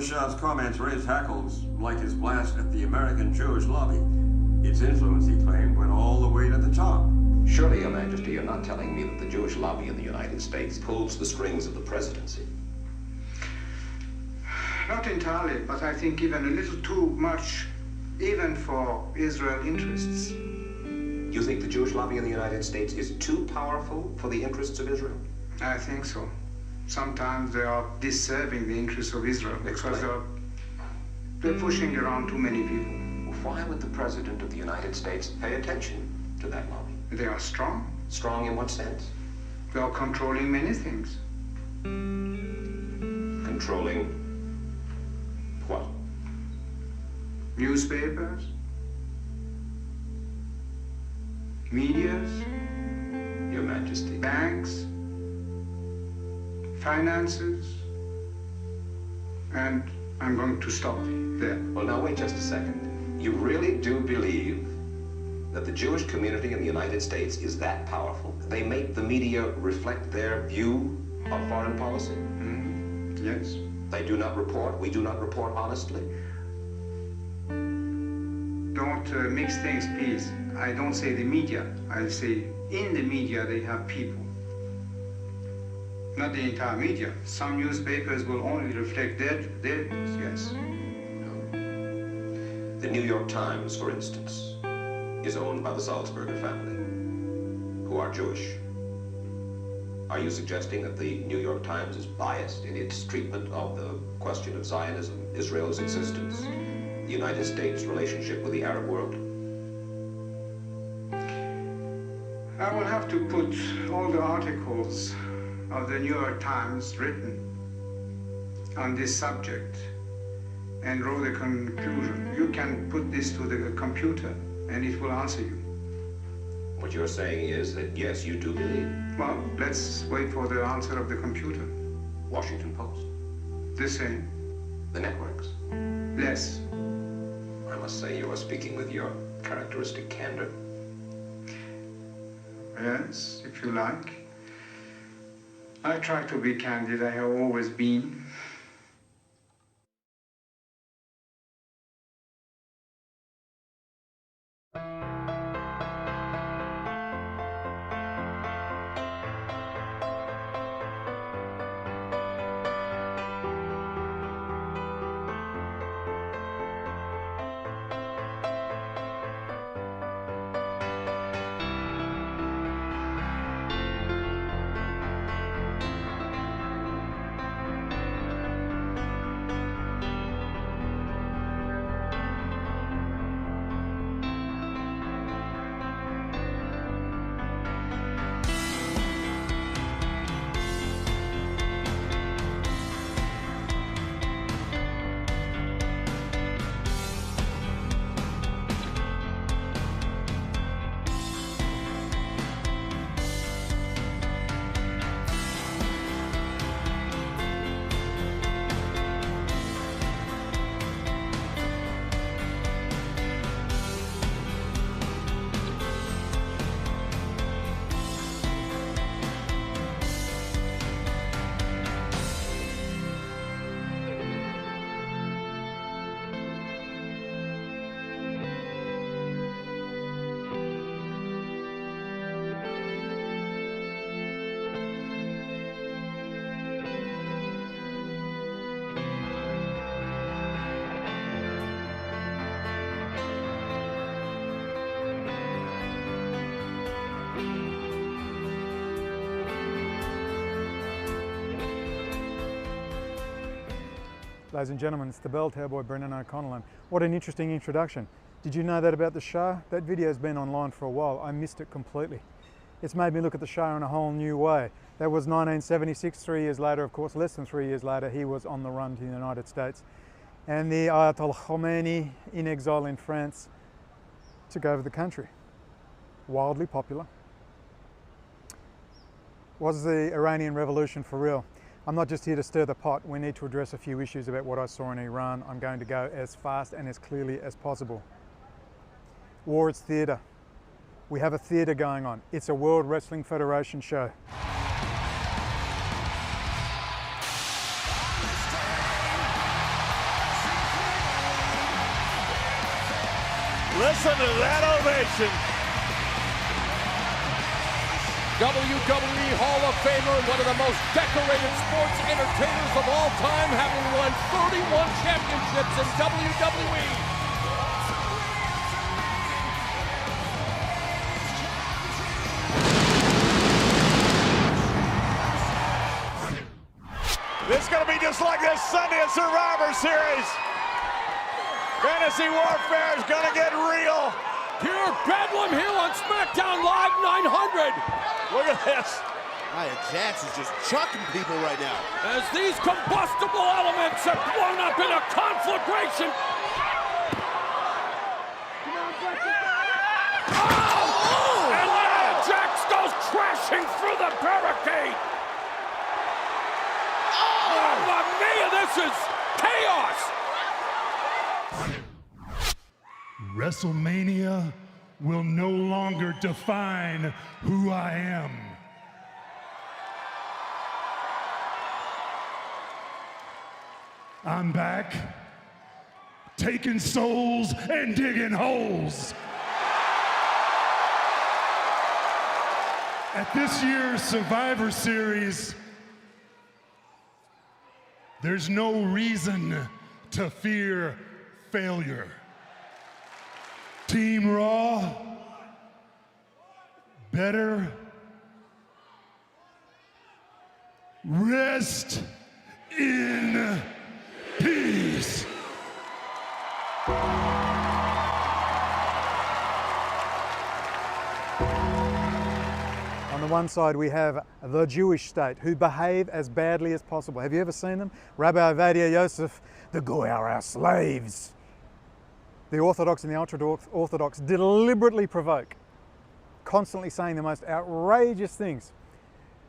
Shah's comments raised hackles like his blast at the American Jewish lobby. Its influence, he claimed, went all the way to the top. Surely, Your Majesty, you're not telling me that the Jewish lobby in the United States pulls the strings of the presidency? Not entirely, but I think even a little too much, even for Israel interests. You think the Jewish lobby in the United States is too powerful for the interests of Israel? I think so. Sometimes they are disserving the interests of Israel because they're pushing around too many people. Why would the President of the United States pay attention to that lobby? They are strong. Strong in what sense? They are controlling many things. Controlling what? Newspapers, medias, Your Majesty. banks, finances, and I'm going to stop there. Well, now wait just a second. You really do believe that the Jewish community in the United States is that powerful? They make the media reflect their view of foreign policy? Mm-hmm. Yes. They do not report, we do not report honestly? Don't mix things, please. I don't say the media. I say in the media they have people. Not the entire media. Some newspapers will only reflect their views, yes. The New York Times, for instance, is owned by the Salzburger family, who are Jewish. Are you suggesting that the New York Times is biased in its treatment of the question of Zionism, Israel's existence, the United States' relationship with the Arab world? I will have to put all the articles of the New York Times written on this subject and draw the conclusion. You can put this to the computer and it will answer you. What you're saying is that, yes, you do believe. Well, let's wait for the answer of the computer. Washington Post? The same. The networks? Less. I must say you are speaking with your characteristic candor. Yes, if you like. I try to be candid, I have always been. Ladies and gentlemen, it's the Bell Tower boy Brendan O'Connell, and what an interesting introduction. Did you know that about the Shah? That video's been online for a while. I missed it completely. It's made me look at the Shah in a whole new way. That was 1976, 3 years later, of course, less than 3 years later, he was on the run to the United States. And the Ayatollah Khomeini, in exile in France, took over the country. Wildly popular. Was the Iranian Revolution for real? I'm not just here to stir the pot. We need to address a few issues about what I saw in Iran. I'm going to go as fast and as clearly as possible. War is theatre. We have a theatre going on. It's a World Wrestling Federation show. Listen to that ovation. WWE Hall of Famer, one of the most decorated sports entertainers of all time, having won 31 championships in WWE. This is going to be just like this Sunday at Survivor Series. Fantasy warfare is going to get real. Pure bedlam here on SmackDown Live 900. Look at this. Nia Jax is just chucking people right now. As these combustible elements have blown up in a conflagration. Oh! And Nia Jax goes crashing through the barricade. Oh! Mamma mia, this is chaos. WrestleMania will no longer define who I am. I'm back, taking souls and digging holes. At this year's Survivor Series, there's no reason to fear failure. Team Raw, better rest in peace. On the one side we have the Jewish state, who behave as badly as possible. Have you ever seen them? Rabbi Ovadia Yosef, the Goy are our slaves. The Orthodox and the ultra-Orthodox deliberately provoke, constantly saying the most outrageous things.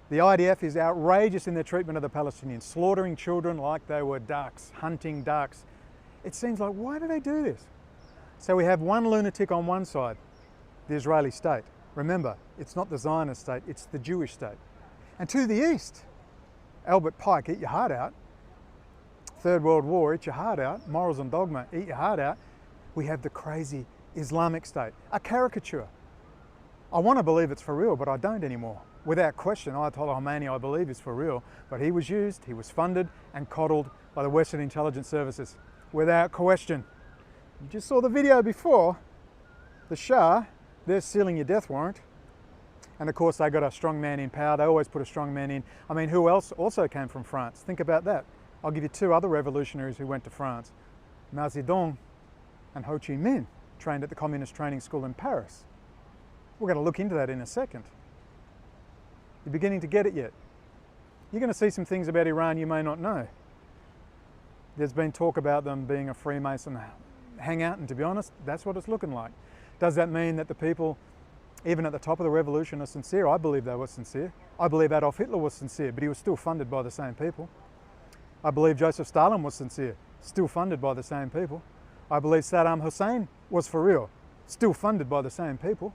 The IDF is outrageous in their treatment of the Palestinians, slaughtering children like they were ducks, hunting ducks. It seems like, why do they do this? So we have one lunatic on one side, the Israeli state. Remember, it's not the Zionist state, it's the Jewish state. And to the east, Albert Pike, eat your heart out. Third World War, eat your heart out. Morals and dogma, eat your heart out. We have the crazy Islamic state, a caricature. I want to believe it's for real, but I don't anymore. Without question, Ayatollah Khomeini, I believe, is for real, but he was used, he was funded and coddled by the Western intelligence services. Without question. You just saw the video before. The Shah, they're sealing your death warrant. And of course, they got a strong man in power. They always put a strong man in. I mean, who else also came from France? Think about that. I'll give you two other revolutionaries who went to France. Mao Zedong and Ho Chi Minh, trained at the Communist Training School in Paris. We're going to look into that in a second. You're beginning to get it yet? You're going to see some things about Iran you may not know. There's been talk about them being a Freemason hangout, and to be honest, that's what it's looking like. Does that mean that the people, even at the top of the revolution, are sincere? I believe they were sincere. I believe Adolf Hitler was sincere, but he was still funded by the same people. I believe Joseph Stalin was sincere, still funded by the same people. I believe Saddam Hussein was for real, still funded by the same people.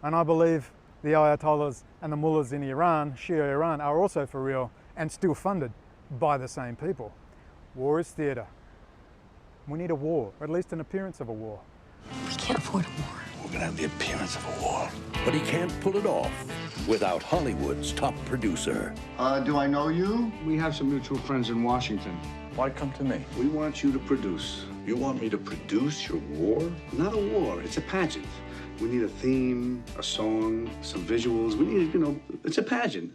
And I believe the Ayatollahs and the mullahs in Iran, Shia Iran, are also for real and still funded by the same people. War is theatre. We need a war, or at least an appearance of a war. We can't afford a war. We're gonna have the appearance of a war. But he can't pull it off without Hollywood's top producer. Do I know you? We have some mutual friends in Washington. Why come to me? We want you to produce. You want me to produce your war? Not a war, it's a pageant. We need a theme, a song, some visuals. We need, it's a pageant.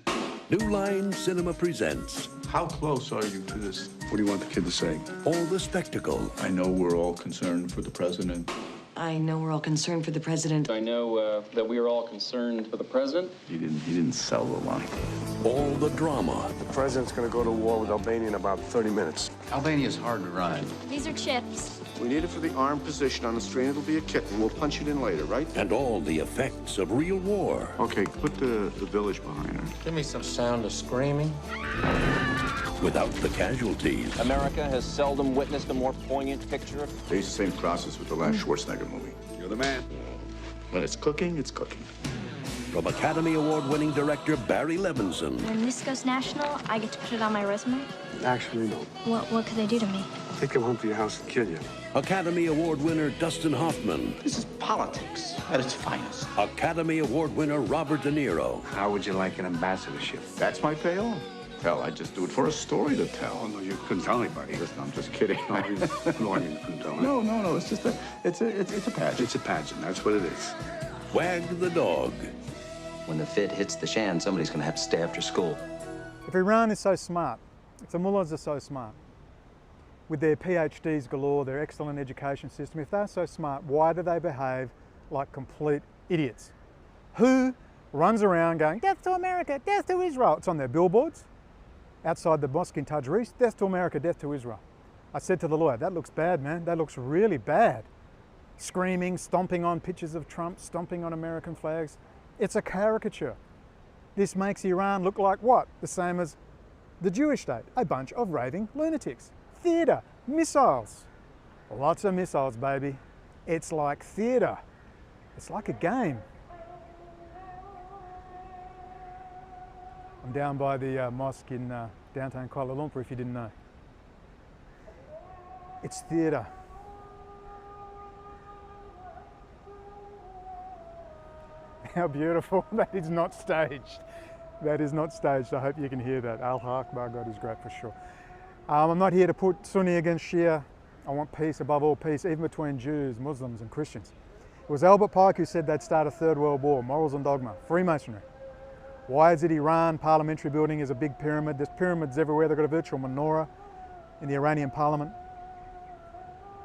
New Line Cinema presents. How close are you to this? What do you want the kid to say? All the spectacle. I know we're all concerned for the president. I know we're all concerned for the president. I know that we are all concerned for the president. He didn't sell the line. All the drama. The president's going to go to war with Albania in about 30 minutes. Albania's hard to run. These are chips. We need it for the armed position on the string. It'll be a kitten. We'll punch it in later, right? And all the effects of real war. Okay, put the village behind her. Give me some sound of screaming. Without the casualties. America has seldom witnessed a more poignant picture. They used the same process with the last Schwarzenegger movie. You're the man. When it's cooking, it's cooking. From Academy Award-winning director Barry Levinson. When this goes national, I get to put it on my resume? Actually, no. What could they do to me? take him home to your house and kill you. Academy Award winner Dustin Hoffman. This is politics at its finest. Academy Award winner Robert De Niro. How would you like an ambassadorship? That's my payoff. Hell, I just do it for a story to tell. Oh, no, you couldn't tell anybody. Listen, I'm just kidding. No, I mean, you couldn't tell. No, it's just it's a pageant. It's a pageant, that's what it is. Wag the dog. When the fit hits the shan, somebody's going to have to stay after school. If Iran is so smart, if the mullahs are so smart, with their PhDs galore, their excellent education system, if they're so smart, why do they behave like complete idiots? Who runs around going, death to America, death to Israel? It's on their billboards. Outside the mosque in Tajris, death to America, death to Israel. I said to the lawyer, that looks bad, man. That looks really bad. Screaming, stomping on pictures of Trump, stomping on American flags. It's a caricature. This makes Iran look like what? The same as the Jewish state, a bunch of raving lunatics. Theatre, missiles. Lots of missiles, baby. It's like theatre. It's like a game. I'm down by the mosque in downtown Kuala Lumpur, if you didn't know. It's theatre. How beautiful. That is not staged. That is not staged. I hope you can hear that. Allahu Akbar, God is great for sure. I'm not here to put Sunni against Shia. I want peace, above all peace, even between Jews, Muslims and Christians. It was Albert Pike who said they'd start a third world war, morals and dogma, Freemasonry. Why is it Iran parliamentary building is a big pyramid? There's pyramids everywhere. They've got a virtual menorah in the Iranian parliament.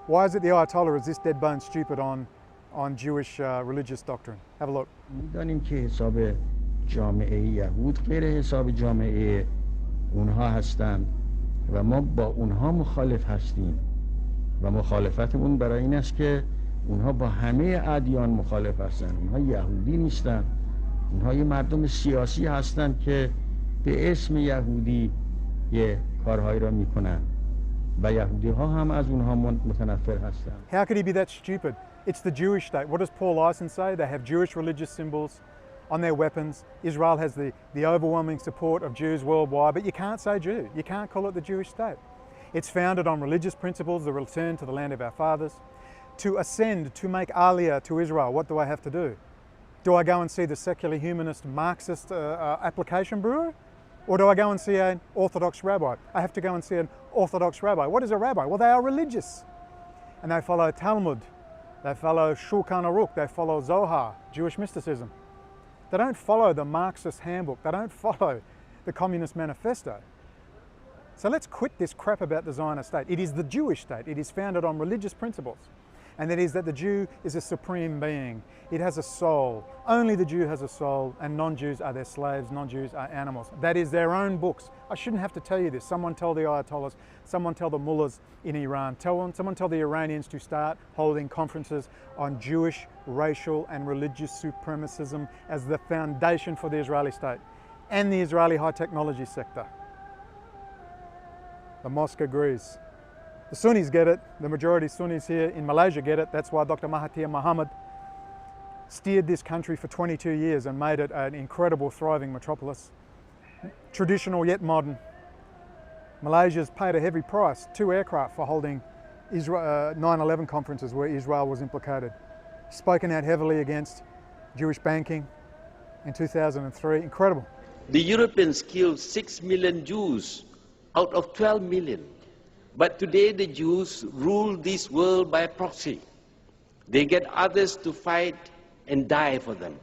Why is it the Ayatollah is this dead bone stupid on Jewish religious doctrine? Have a look. می‌دانیم که حساب جامعه یهود غیر حساب جامعه اونها هستند و ما با اونها مخالف هستیم و مخالفتمون برای این است که اونها با همه ادیان مخالف هستند. اونها یهودی نیستند. اونها یه مردم سیاسی هستند که به اسم یهودی یه کارهایی را میکنن و یهودی ها هم از اونها متنفر هستند. How could he be that stupid? It's the Jewish state. What does Paul Lyson say? They have Jewish religious symbols on their weapons. Israel has the overwhelming support of Jews worldwide, but you can't say Jew. You can't call it the Jewish state. It's founded on religious principles, the return to the land of our fathers. To ascend, to make aliyah to Israel, what do I have to do? Do I go and see the secular humanist Marxist application bureau? Or do I go and see an Orthodox rabbi? I have to go and see an Orthodox rabbi. What is a rabbi? Well, they are religious. And they follow Talmud. They follow Shulchan Aruch. They follow Zohar, Jewish mysticism. They don't follow the Marxist handbook. They don't follow the Communist Manifesto. So let's quit this crap about the Zionist state. It is the Jewish state. It is founded on religious principles. And that is that the Jew is a supreme being. It has a soul. Only the Jew has a soul, and non-Jews are their slaves, non-Jews are animals. That is their own books. I shouldn't have to tell you this. Someone tell the Ayatollahs, someone tell the mullahs in Iran, someone tell the Iranians to start holding conferences on Jewish, racial and religious supremacism as the foundation for the Israeli state and the Israeli high technology sector. The mosque agrees. The Sunnis get it, the majority Sunnis here in Malaysia get it. That's why Dr. Mahathir Mohamad steered this country for 22 years and made it an incredible, thriving metropolis. Traditional yet modern. Malaysia's paid a heavy price, 2 aircraft for holding 9/11 conferences where Israel was implicated. Spoken out heavily against Jewish banking in 2003, incredible. The Europeans killed 6 million Jews out of 12 million. But today the Jews rule this world by proxy. They get others to fight and die for them.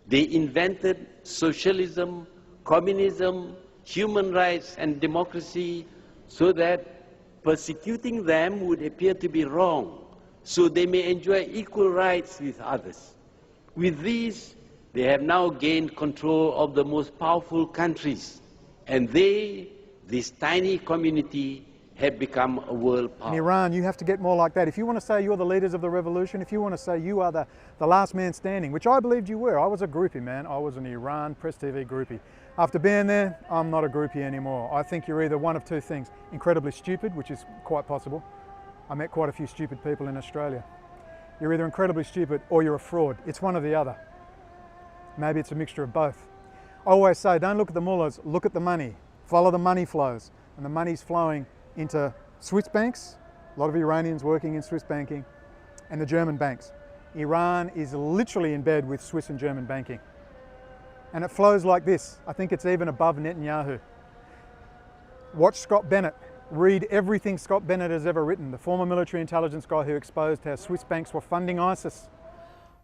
They invented socialism, communism, human rights and democracy so that persecuting them would appear to be wrong, so they may enjoy equal rights with others. With these, they have now gained control of the most powerful countries, and they, this tiny community, have become a world power. In Iran, you have to get more like that. If you want to say you're the leaders of the revolution, if you want to say you are the last man standing, which I believed you were. I was a groupie, man. I was an Iran Press TV groupie. After being there, I'm not a groupie anymore. I think you're either one of two things. Incredibly stupid, which is quite possible. I met quite a few stupid people in Australia. You're either incredibly stupid or you're a fraud. It's one or the other. Maybe it's a mixture of both. I always say, don't look at the mullahs, look at the money. Follow the money flows. And the money's flowing into Swiss banks, a lot of Iranians working in Swiss banking, and the German banks. Iran is literally in bed with Swiss and German banking. And it flows like this. I think it's even above Netanyahu. Watch Scott Bennett. Read everything Scott Bennett has ever written, the former military intelligence guy who exposed how Swiss banks were funding ISIS.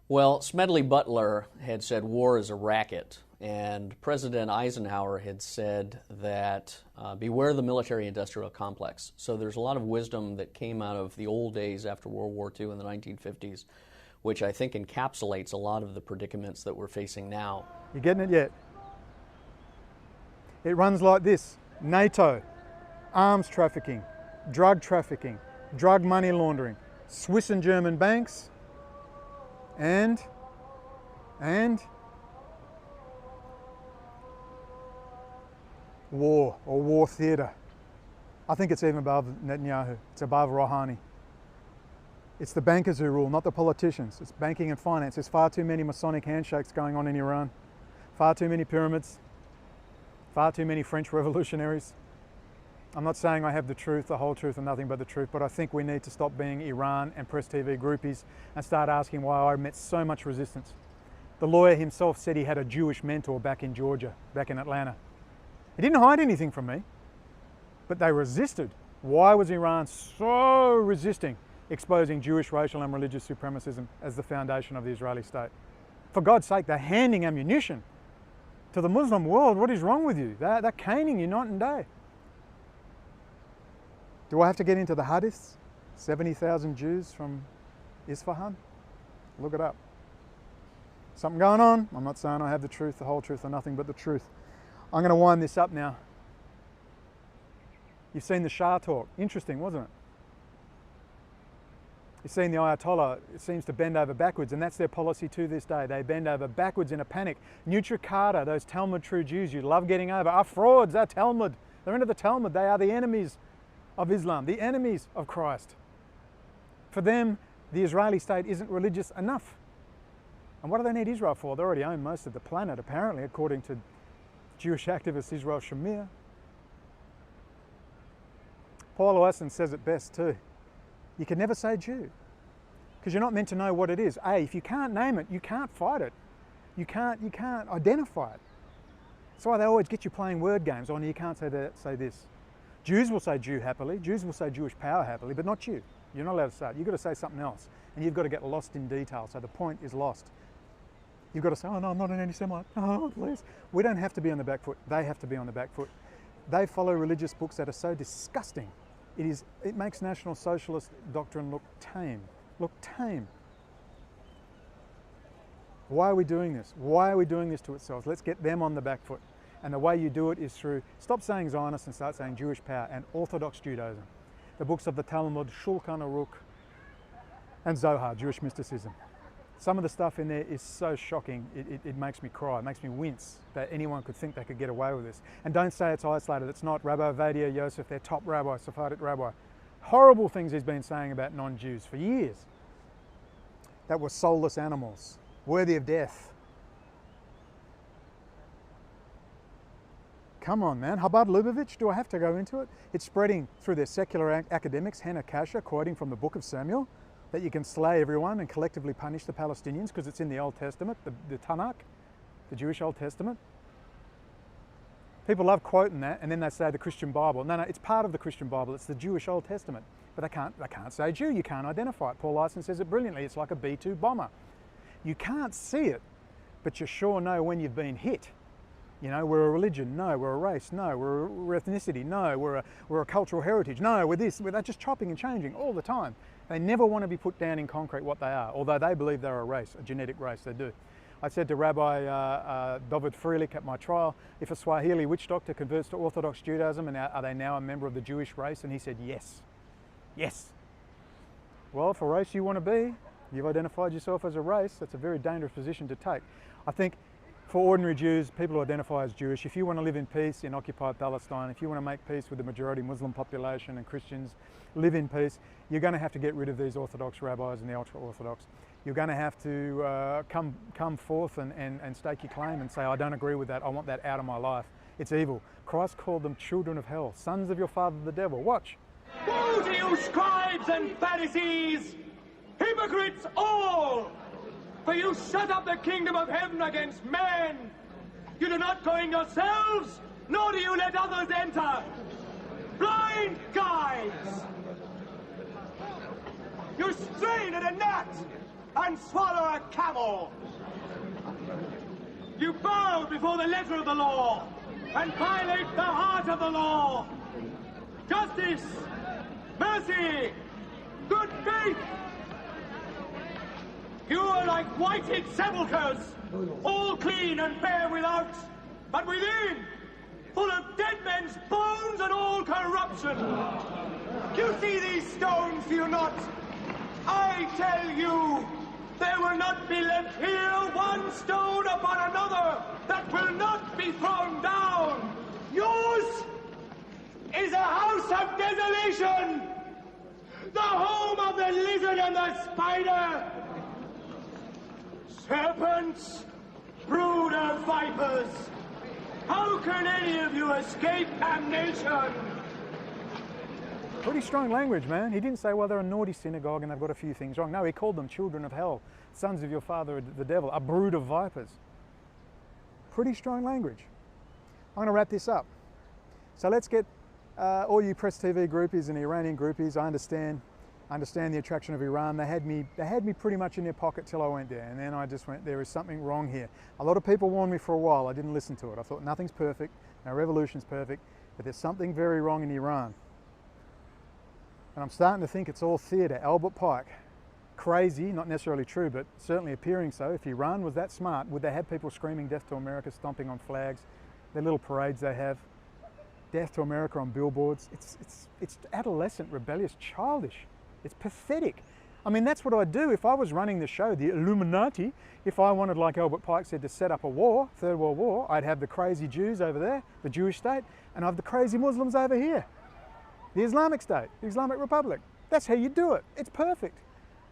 Well, Smedley Butler had said war is a racket, and President Eisenhower had said that beware the military-industrial complex. So there's a lot of wisdom that came out of the old days after World War II in the 1950s, which I think encapsulates a lot of the predicaments that we're facing now. You getting it yet? It runs like this. NATO, arms trafficking, drug money laundering, Swiss and German banks, and war or war theatre. I think it's even above Netanyahu. It's above Rouhani. It's the bankers who rule, not the politicians. It's banking and finance. There's far too many Masonic handshakes going on in Iran. Far too many pyramids. Far too many French revolutionaries. I'm not saying I have the truth, the whole truth, and nothing but the truth, but I think we need to stop being Iran and Press TV groupies and start asking why I met so much resistance. The lawyer himself said he had a Jewish mentor back in Georgia, back in Atlanta. He didn't hide anything from me, but they resisted. Why was Iran so resisting exposing Jewish racial and religious supremacism as the foundation of the Israeli state? For God's sake, they're handing ammunition to the Muslim world. What is wrong with you? They're caning you night and day. Do I have to get into the hadiths? 70,000 Jews from Isfahan? Look it up. Something going on. I'm not saying I have the truth, the whole truth, or nothing but the truth. I'm going to wind this up now. You've seen the Shah talk. Interesting, wasn't it? You've seen the Ayatollah. It seems to bend over backwards, and that's their policy to this day. They bend over backwards in a panic. Nutricata, those Talmud true Jews you love getting over, are frauds. They're Talmud. They're into the Talmud. They are the enemies of Islam, the enemies of Christ. For them, the Israeli state isn't religious enough. And what do they need Israel for? They already own most of the planet, apparently, according to Jewish activist Israel Shamir. Paul Lawson says it best too. You can never say Jew, because you're not meant to know what it is. If you can't name it, you can't fight it. You can't identify it. That's why they always get you playing word games. Oh, no, you can't say that, say this. Jews will say Jew happily, Jews will say Jewish power happily, but not you. You're not allowed to say it. You've got to say something else, and you've got to get lost in detail, so the point is lost. You've got to say, oh no, I'm not an anti-Semite. Oh, please. We don't have to be on the back foot. They have to be on the back foot. They follow religious books that are so disgusting. It makes National Socialist doctrine look tame. Look tame. Why are we doing this? Why are we doing this to ourselves? Let's get them on the back foot. And the way you do it is through, stop saying Zionist and start saying Jewish power and Orthodox Judaism. The books of the Talmud, Shulchan Aruch, and Zohar, Jewish mysticism. Some of the stuff in there is so shocking, it makes me cry, it makes me wince that anyone could think they could get away with this. And don't say it's isolated, it's not. Rabbi Ovadia Yosef, their top rabbi, Sephardic rabbi. Horrible things he's been saying about non-Jews for years. That were soulless animals, worthy of death. Come on, man. Chabad Lubavitch, do I have to go into it? It's spreading through their secular academics, Hannah Kasher, quoting from the book of Samuel, that you can slay everyone and collectively punish the Palestinians because it's in the Old Testament, the Tanakh, the Jewish Old Testament. People love quoting that, and then they say the Christian Bible. No, it's part of the Christian Bible. It's the Jewish Old Testament. But they can't say Jew. You can't identify it. Paul Lyson says it brilliantly. It's like a B-2 bomber. You can't see it, but you sure know when you've been hit. You know, we're a religion. No, we're a race. No, we're ethnicity. No, we're a cultural heritage. No, we're this. They're just chopping and changing all the time. They never want to be put down in concrete what they are, although they believe they're a race, a genetic race. They do. I said to Rabbi David Freilich at my trial, if a Swahili witch doctor converts to Orthodox Judaism, and are they now a member of the Jewish race? And he said, yes. Yes. Well, if a race you want to be, you've identified yourself as a race, that's a very dangerous position to take. I think for ordinary Jews, people who identify as Jewish, if you want to live in peace in occupied Palestine, if you want to make peace with the majority Muslim population and Christians, live in peace, you're going to have to get rid of these Orthodox rabbis and the ultra-Orthodox. You're going to have to come forth and stake your claim and say, I don't agree with that, I want that out of my life. It's evil. Christ called them children of hell, sons of your father the devil. Watch. Woe to you, scribes and Pharisees, hypocrites all! For you shut up the kingdom of heaven against men. You do not go in yourselves, nor do you let others enter. Blind guides! You strain at a gnat and swallow a camel. You bow before the letter of the law and violate the heart of the law. Justice, mercy, good faith. You are like whited sepulchres, all clean and fair without, but within, full of dead men's bones and all corruption. You see these stones, do you not? I tell you, there will not be left here one stone upon another that will not be thrown down. Yours is a house of desolation, the home of the lizard and the spider. Serpents, brood of vipers, how can any of you escape damnation? Pretty strong language, man. He didn't say, well, they're a naughty synagogue and they've got a few things wrong. No, he called them children of hell, sons of your father, the devil, a brood of vipers. Pretty strong language. I'm going to wrap this up. So let's get all you Press TV groupies and Iranian groupies. I understand the attraction of Iran. They had me pretty much in their pocket till I went there, and then I just went, there is something wrong here. A lot of people warned me for a while. I didn't listen to it. I thought nothing's perfect, no revolution's perfect, but there's something very wrong in Iran. And I'm starting to think it's all theatre. Albert Pike, crazy, not necessarily true, but certainly appearing so. If Iran was that smart, would they have people screaming death to America, stomping on flags, their little parades they have, death to America on billboards? It's adolescent, rebellious, childish. It's pathetic. I mean, that's what I'd do if I was running the show, the Illuminati. If I wanted, like Albert Pike said, to set up a war, Third World War, I'd have the crazy Jews over there, the Jewish state, and I'd have the crazy Muslims over here. The Islamic State, the Islamic Republic. That's how you do it. It's perfect.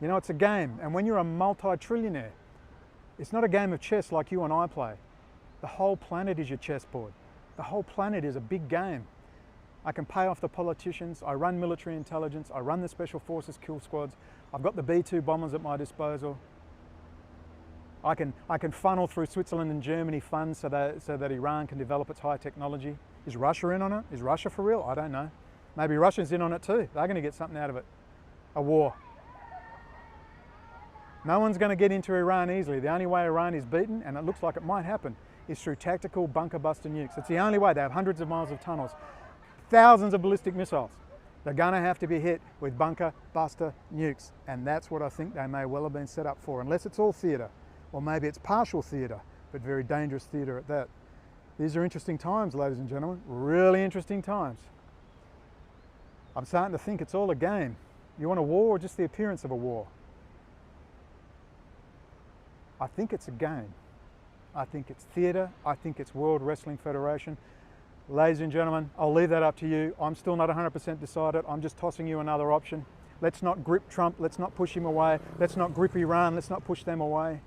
You know, it's a game. And when you're a multi-trillionaire, it's not a game of chess like you and I play. The whole planet is your chessboard. The whole planet is a big game. I can pay off the politicians. I run military intelligence. I run the special forces kill squads. I've got the B-2 bombers at my disposal. I can funnel through Switzerland and Germany funds so that Iran can develop its high technology. Is Russia in on it? Is Russia for real? I don't know. Maybe Russia's in on it too. They're going to get something out of it. A war. No one's going to get into Iran easily. The only way Iran is beaten, and it looks like it might happen, is through tactical bunker buster nukes. It's the only way. They have hundreds of miles of tunnels, thousands of ballistic missiles. They're going to have to be hit with bunker buster nukes. And that's what I think they may well have been set up for, unless it's all theatre. Or maybe it's partial theatre, but very dangerous theatre at that. These are interesting times, ladies and gentlemen. Really interesting times. I'm starting to think it's all a game. You want a war or just the appearance of a war? I think it's a game. I think it's theatre. I think it's World Wrestling Federation. Ladies and gentlemen, I'll leave that up to you. I'm still not 100% decided. I'm just tossing you another option. Let's not grip Trump. Let's not push him away. Let's not grip Iran. Let's not push them away.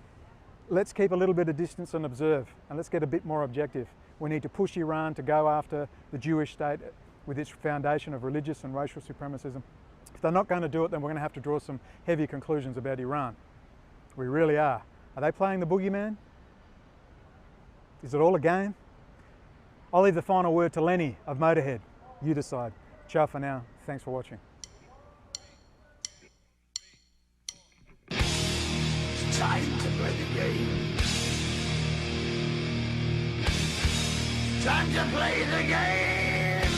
Let's keep a little bit of distance and observe, and let's get a bit more objective. We need to push Iran to go after the Jewish state with its foundation of religious and racial supremacism. If they're not going to do it, then we're going to have to draw some heavy conclusions about Iran. We really are. Are they playing the boogeyman? Is it all a game? I'll leave the final word to Lenny of Motorhead. You decide. Ciao for now. Thanks for watching. It's time to play the game. Time to play the game.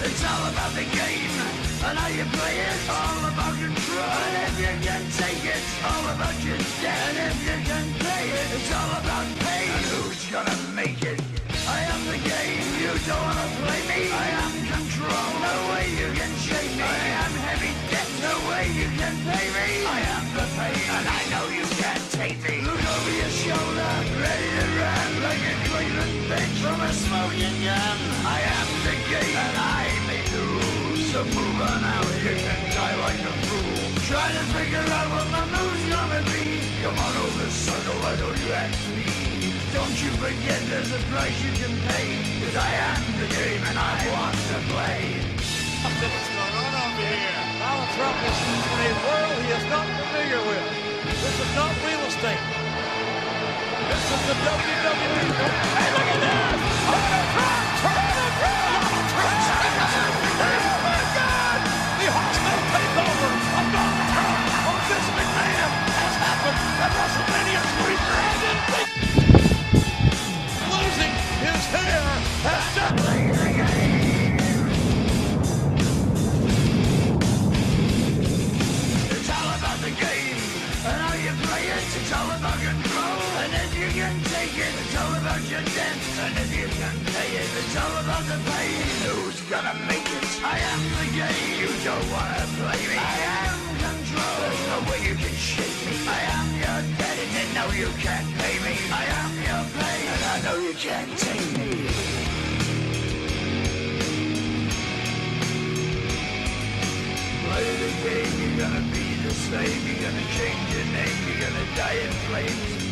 It's all about the game and how you play it. All about control, and if you can take it, all about your debt. And if you can pay it, it's all about pain. And who's gonna make it? I am the game. You don't wanna play me. I am control. No way you can shake me. I am heavy debt. No way you can pay me. I am the pain, and I know you can't take me. Look over your shoulder, ready to run like a Cleveland bitch from a smoking gun. I am the game, and I make the rules. So move on out. You can die like a fool. trying to figure out what my move's gonna be. Come on over, sucker, why don't you ask me? Don't you forget there's a price you can pay, 'cause I am the game and I want to play. What's going on over here? Donald Trump is in a world he is not familiar with. This is not real estate. This is the WWE. Hey, look at this! Donald Trump! Donald Trump! Oh my God! The hostile takeover of Donald Trump on Vince McMahon has happened at WrestleMania 3. Brandon losing his hair has done. It's all about the game and how you play it. It's all about control, and if you can take it, it's all about your dance, and if you can pay it, it's all about the pain. Who's gonna make it? I am the game. You don't wanna play me. I am control. There's no way you can shake me. I am your daddy, and no, you can't pay me. I am your pain, and I know you can't take me. Play the game, you're gonna be the slave, you're gonna change your name, you're gonna die in flames.